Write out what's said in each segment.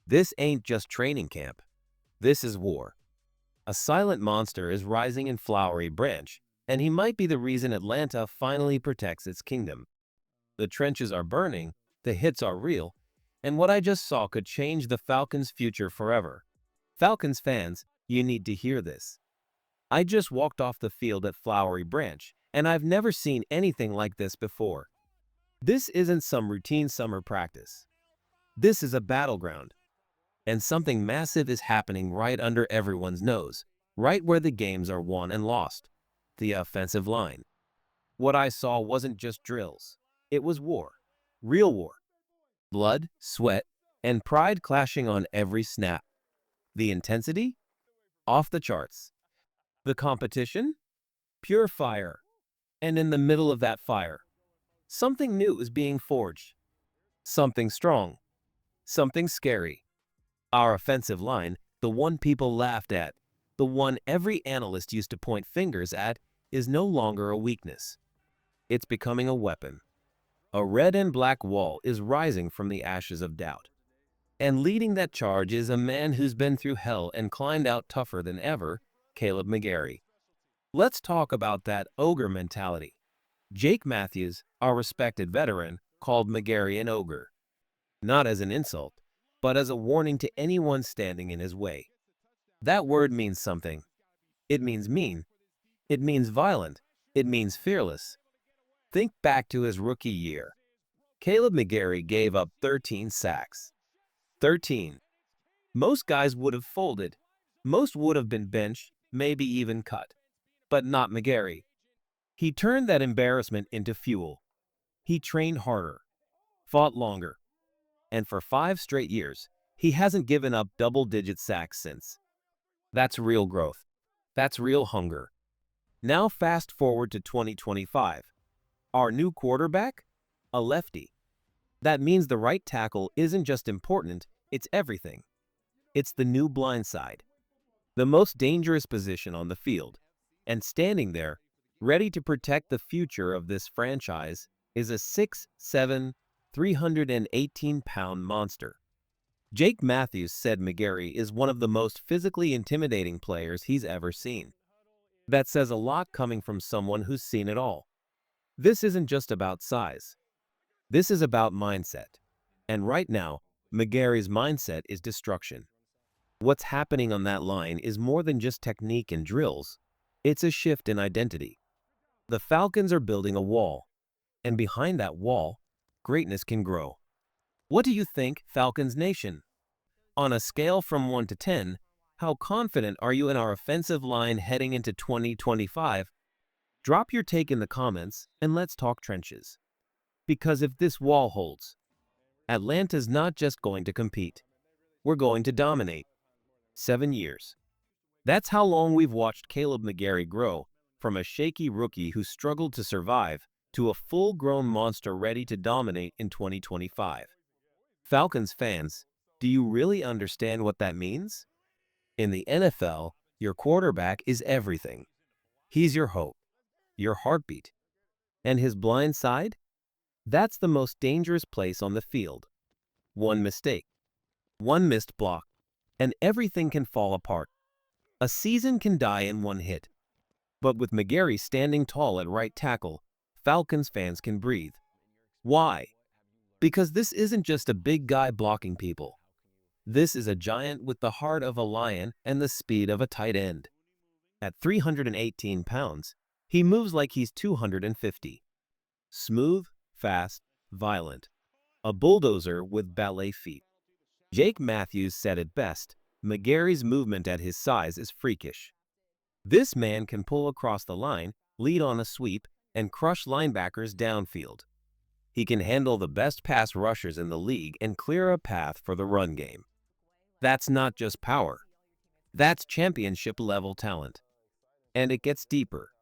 This ain't just training camp. This is war. A silent monster is rising in Flowery Branch, and he might be the reason Atlanta finally protects its kingdom. The trenches are burning, the hits are real, and what I just saw could change the Falcons' future forever. Falcons fans, you need to hear this. I just walked off the field at Flowery Branch, and I've never seen anything like this before. This isn't some routine summer practice. This is a battleground. And something massive is happening right under everyone's nose, right where the games are won and lost. The offensive line. What I saw wasn't just drills. It was war. Real war. Blood, sweat, and pride clashing on every snap. The intensity? Off the charts. The competition? Pure fire. And in the middle of that fire, something new is being forged. Something strong. Something scary. Our offensive line, the one people laughed at, the one every analyst used to point fingers at, is no longer a weakness. It's becoming a weapon. A red and black wall is rising from the ashes of doubt. And leading that charge is a man who's been through hell and climbed out tougher than ever, Caleb McGarry. Let's talk about that ogre mentality. Jake Matthews, our respected veteran, called McGarry an ogre. Not as an insult, but as a warning to anyone standing in his way. That word means something. It means mean. It means violent. It means fearless. Think back to his rookie year. Caleb McGarry gave up 13 sacks. 13. Most guys would have folded. Most would have been benched, maybe even cut. But not McGarry. He turned that embarrassment into fuel. He trained harder, fought longer, and for 5 straight years, he hasn't given up double-digit sacks since. That's real growth. That's real hunger. Now fast forward to 2025. Our new quarterback? A lefty. That means the right tackle isn't just important, it's everything. It's the new blind side. The most dangerous position on the field. And standing there, ready to protect the future of this franchise, is a 6'7", 318-pound monster. Jake Matthews said McGarry is one of the most physically intimidating players he's ever seen. That says a lot coming from someone who's seen it all. This isn't just about size. This is about mindset. And right now, McGarry's mindset is destruction. What's happening on that line is more than just technique and drills. It's a shift in identity. The Falcons are building a wall. And behind that wall, greatness can grow. What do you think, Falcons Nation? On a scale from 1 to 10, how confident are you in our offensive line heading into 2025? Drop your take in the comments and let's talk trenches. Because if this wall holds, Atlanta's not just going to compete. We're going to dominate. 7 years. That's how long we've watched Caleb McGarry grow, from a shaky rookie who struggled to survive to a full-grown monster ready to dominate in 2025. Falcons fans, do you really understand what that means? In the NFL, your quarterback is everything. He's your hope, your heartbeat. And his blind side? That's the most dangerous place on the field. One mistake, one missed block, and everything can fall apart. A season can die in one hit. But with McGarry standing tall at right tackle, Falcons fans can breathe. Why? Because this isn't just a big guy blocking people. This is a giant with the heart of a lion and the speed of a tight end. At 318 pounds, he moves like he's 250. Smooth, fast, violent. A bulldozer with ballet feet. Jake Matthews said it best, McGarry's movement at his size is freakish. This man can pull across the line, lead on a sweep, and crush linebackers downfield. He can handle the best pass rushers in the league and clear a path for the run game. That's not just power. That's championship-level talent. And it gets deeper.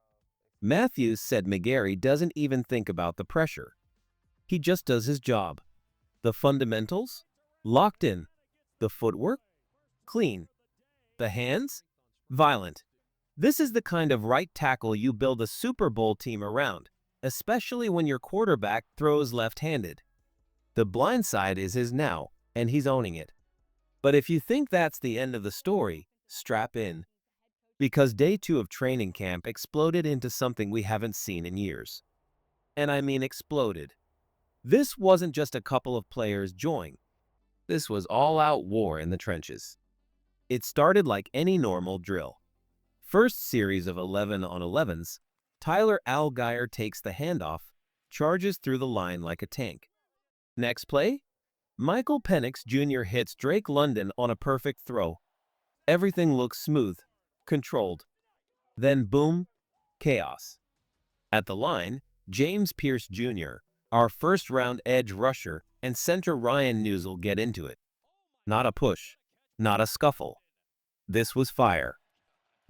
Matthews said McGarry doesn't even think about the pressure. He just does his job. The fundamentals? Locked in. The footwork? Clean. The hands? Violent. This is the kind of right tackle you build a Super Bowl team around, especially when your quarterback throws left-handed. The blind side is his now, and he's owning it. But if you think that's the end of the story, strap in, because day 2 of training camp exploded into something we haven't seen in years. And I mean exploded. This wasn't just a couple of players joining. This was all-out war in the trenches. It started like any normal drill. First series of 11 on 11s, Tyler Allgeier takes the handoff, charges through the line like a tank. Next play, Michael Penix Jr. hits Drake London on a perfect throw. Everything looks smooth, controlled. Then boom, chaos. At the line, James Pierce Jr., our first-round edge rusher, and center Ryan Newsel get into it. Not a push, not a scuffle. This was fire.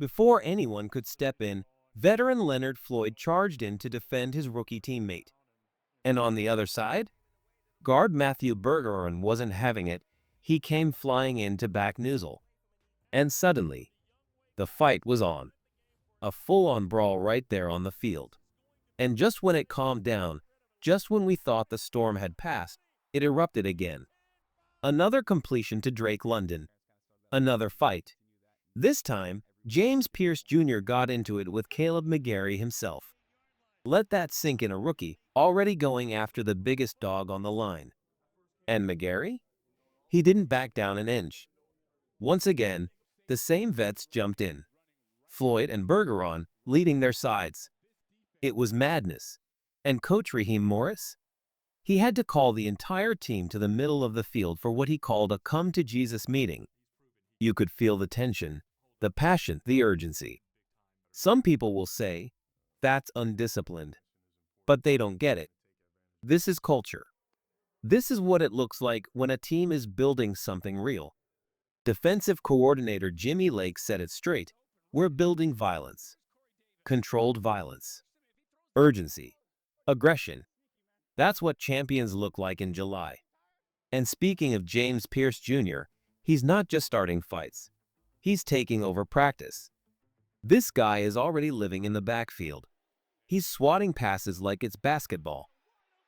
Before anyone could step in, veteran Leonard Floyd charged in to defend his rookie teammate. And on the other side, guard Matthew Bergeron wasn't having it. He came flying in to back Newsel. And suddenly, the fight was on. A full-on brawl right there on the field. And just when it calmed down, just when we thought the storm had passed, it erupted again. Another completion to Drake London. Another fight. This time, James Pierce Jr. got into it with Caleb McGarry himself. Let that sink in, a rookie, already going after the biggest dog on the line. And McGarry? He didn't back down an inch. Once again, the same vets jumped in. Floyd and Bergeron leading their sides. It was madness. And Coach Raheem Morris? He had to call the entire team to the middle of the field for what he called a come-to-Jesus meeting. You could feel the tension, the passion, the urgency. Some people will say, that's undisciplined. But they don't get it. This is culture. This is what it looks like when a team is building something real. Defensive coordinator Jimmy Lake said it straight. We're building violence. Controlled violence. Urgency. Aggression. That's what champions look like in July. And speaking of James Pierce Jr., he's not just starting fights. He's taking over practice. This guy is already living in the backfield. He's swatting passes like it's basketball.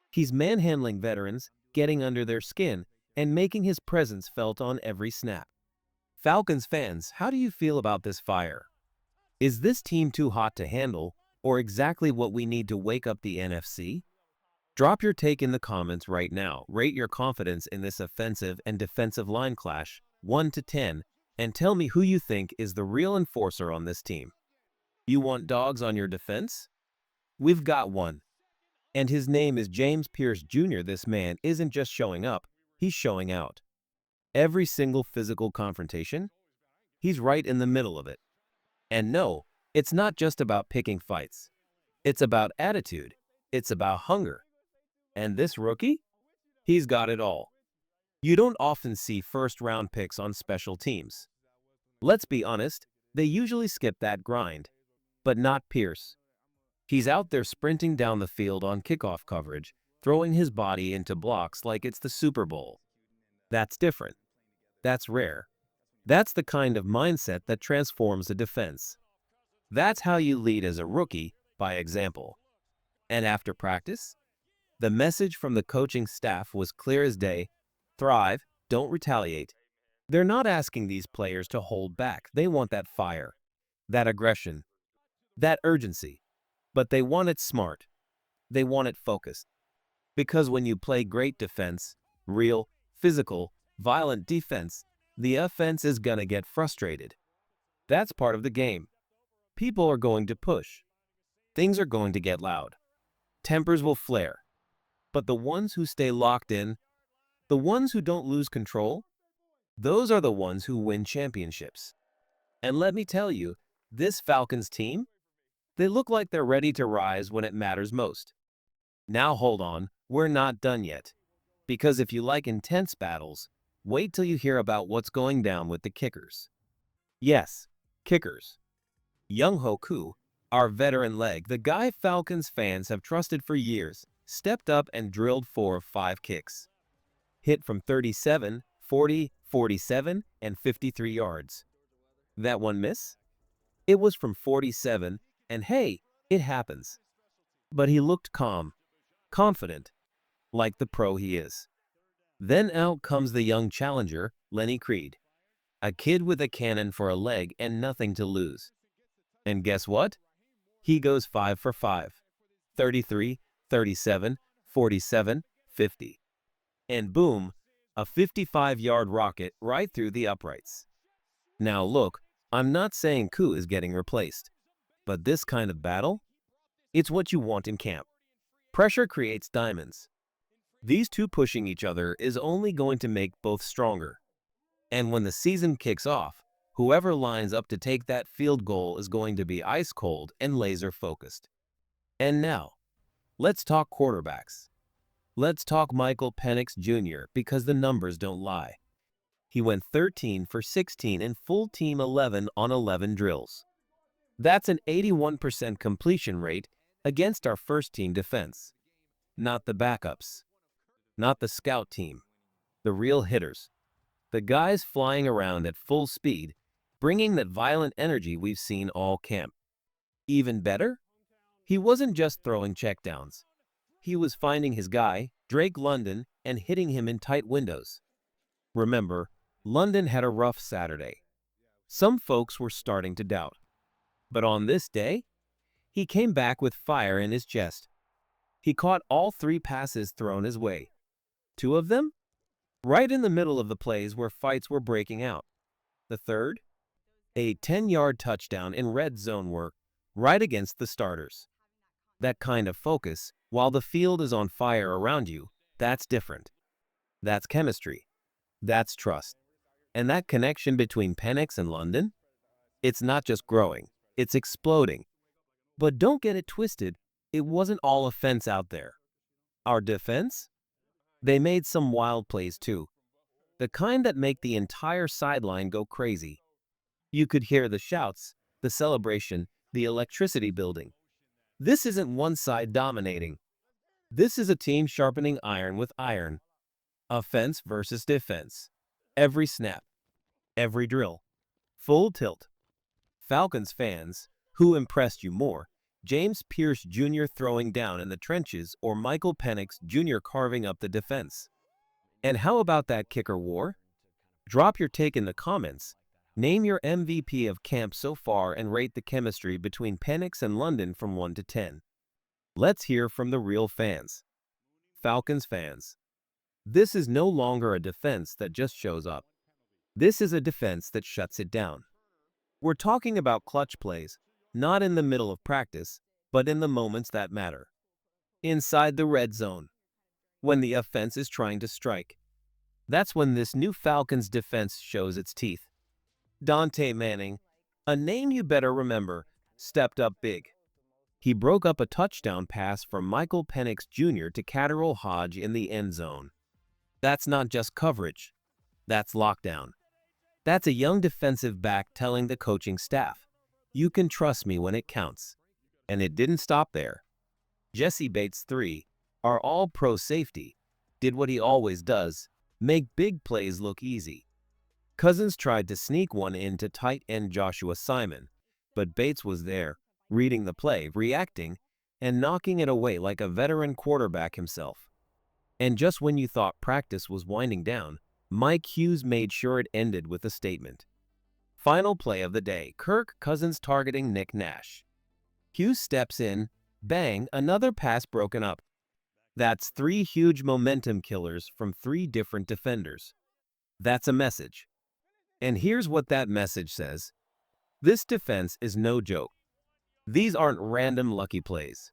He's manhandling veterans, getting under their skin, and making his presence felt on every snap. Falcons fans, how do you feel about this fire? Is this team too hot to handle, or exactly what we need to wake up the NFC? Drop your take in the comments right now. Rate your confidence in this offensive and defensive line clash, 1 to 10, and tell me who you think is the real enforcer on this team. You want dogs on your defense? We've got one. And his name is James Pierce Jr. This man isn't just showing up, he's showing out. Every single physical confrontation, he's right in the middle of it. And no, it's not just about picking fights. It's about attitude. It's about hunger. And this rookie? He's got it all. You don't often see first-round picks on special teams. Let's be honest, they usually skip that grind. But not Pierce. He's out there sprinting down the field on kickoff coverage, throwing his body into blocks like it's the Super Bowl. That's different. That's rare. That's the kind of mindset that transforms a defense. That's how you lead as a rookie, by example. And after practice, the message from the coaching staff was clear as day: thrive, don't retaliate. They're not asking these players to hold back. They want that fire, that aggression, that urgency. But they want it smart. They want it focused. Because when you play great defense, real, physical, violent defense, the offense is gonna get frustrated. That's part of the game. People are going to push. Things are going to get loud. Tempers will flare. But the ones who stay locked in, the ones who don't lose control, those are the ones who win championships. And let me tell you, this Falcons team, they look like they're ready to rise when it matters most. Now hold on, we're not done yet. Because if you like intense battles, wait till you hear about what's going down with the kickers. Yes, kickers. Younghoe Koo, our veteran leg, the guy Falcons fans have trusted for years, stepped up and drilled 4 of 5 kicks. Hit from 37, 40, 47, and 53 yards. That one miss? It was from 47, and hey, it happens. But he looked calm, confident, like the pro he is. Then out comes the young challenger, Lenny Creed, a kid with a cannon for a leg and nothing to lose. And guess what? He goes 5 for 5, 33, 37, 47, 50. And boom, a 55-yard rocket right through the uprights. Now look, I'm not saying Koo is getting replaced, but this kind of battle? It's what you want in camp. Pressure creates diamonds. These two pushing each other is only going to make both stronger. And when the season kicks off, whoever lines up to take that field goal is going to be ice cold and laser focused. And now, let's talk quarterbacks. Let's talk Michael Penix Jr. because the numbers don't lie. He went 13 for 16 in full team 11 on 11 drills. That's an 81% completion rate against our first-team defense. Not the backups. Not the scout team. The real hitters. The guys flying around at full speed, bringing that violent energy we've seen all camp. Even better? He wasn't just throwing checkdowns. He was finding his guy, Drake London, and hitting him in tight windows. Remember, London had a rough Saturday. Some folks were starting to doubt. But on this day, he came back with fire in his chest. He caught all 3 passes thrown his way. 2 of them? Right in the middle of the plays where fights were breaking out. The third? A 10-yard touchdown in red zone work, right against the starters. That kind of focus, while the field is on fire around you, that's different. That's chemistry. That's trust. And that connection between Penix and London? It's not just growing, it's exploding. But don't get it twisted, it wasn't all offense out there. Our defense? They made some wild plays too. The kind that make the entire sideline go crazy. You could hear the shouts, the celebration, the electricity building. This isn't one side dominating. This is a team sharpening iron with iron. Offense versus defense. Every snap. Every drill. Full tilt. Falcons fans, who impressed you more? James Pierce Jr. throwing down in the trenches or Michael Penix Jr. carving up the defense? And how about that kicker war? Drop your take in the comments. Name your MVP of camp so far and rate the chemistry between Penix and London from 1 to 10. Let's hear from the real fans. Falcons fans. This is no longer a defense that just shows up. This is a defense that shuts it down. We're talking about clutch plays, not in the middle of practice, but in the moments that matter. Inside the red zone. When the offense is trying to strike. That's when this new Falcons defense shows its teeth. Dante Manning, a name you better remember, stepped up big. He broke up a touchdown pass from Michael Penix Jr. to Catterall Hodge in the end zone. That's not just coverage. That's lockdown. That's a young defensive back telling the coaching staff, you can trust me when it counts. And it didn't stop there. Jesse Bates III, our all-pro safety, did what he always does, make big plays look easy. Cousins tried to sneak one into tight end Joshua Simon, but Bates was there, reading the play, reacting, and knocking it away like a veteran quarterback himself. And just when you thought practice was winding down, Mike Hughes made sure it ended with a statement. Final play of the day, Kirk Cousins targeting Nick Nash. Hughes steps in, bang, another pass broken up. That's 3 huge momentum killers from 3 different defenders. That's a message. And here's what that message says. This defense is no joke. These aren't random lucky plays.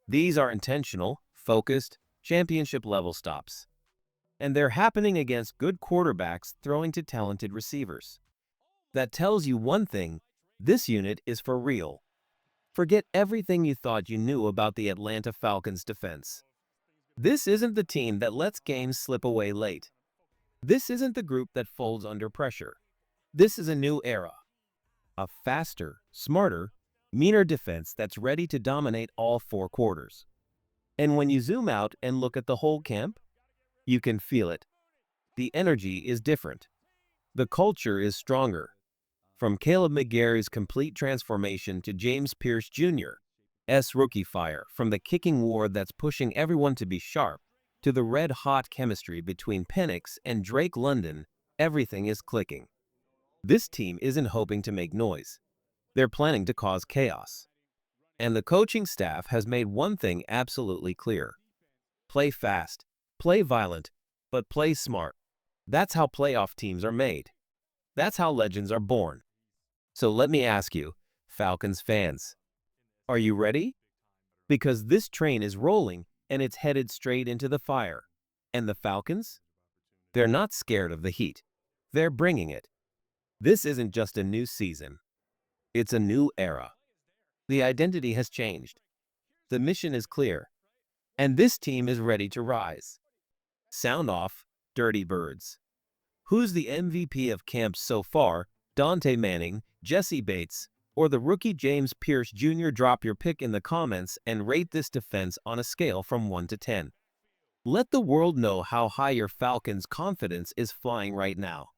These are intentional, focused, championship-level stops. And they're happening against good quarterbacks throwing to talented receivers. That tells you one thing, this unit is for real. Forget everything you thought you knew about the Atlanta Falcons defense. This isn't the team that lets games slip away late. This isn't the group that folds under pressure. This is a new era. A faster, smarter, meaner defense that's ready to dominate all 4 quarters. And when you zoom out and look at the whole camp, you can feel it. The energy is different. The culture is stronger. From Caleb McGarry's complete transformation to James Pierce Jr.'s rookie fire, from the kicking war that's pushing everyone to be sharp, to the red-hot chemistry between Penix and Drake London, everything is clicking. This team isn't hoping to make noise. They're planning to cause chaos. And the coaching staff has made one thing absolutely clear. Play fast, play violent, but play smart. That's how playoff teams are made. That's how legends are born. So let me ask you, Falcons fans, are you ready? Because this train is rolling and it's headed straight into the fire. And the Falcons? They're not scared of the heat. They're bringing it. This isn't just a new season. It's a new era. The identity has changed. The mission is clear. And this team is ready to rise. Sound off, dirty birds. Who's the MVP of camp so far? Dante Manning, Jesse Bates, or the rookie James Pierce Jr.? Drop your pick in the comments and rate this defense on a scale from 1 to 10. Let the world know how high your Falcons' confidence is flying right now.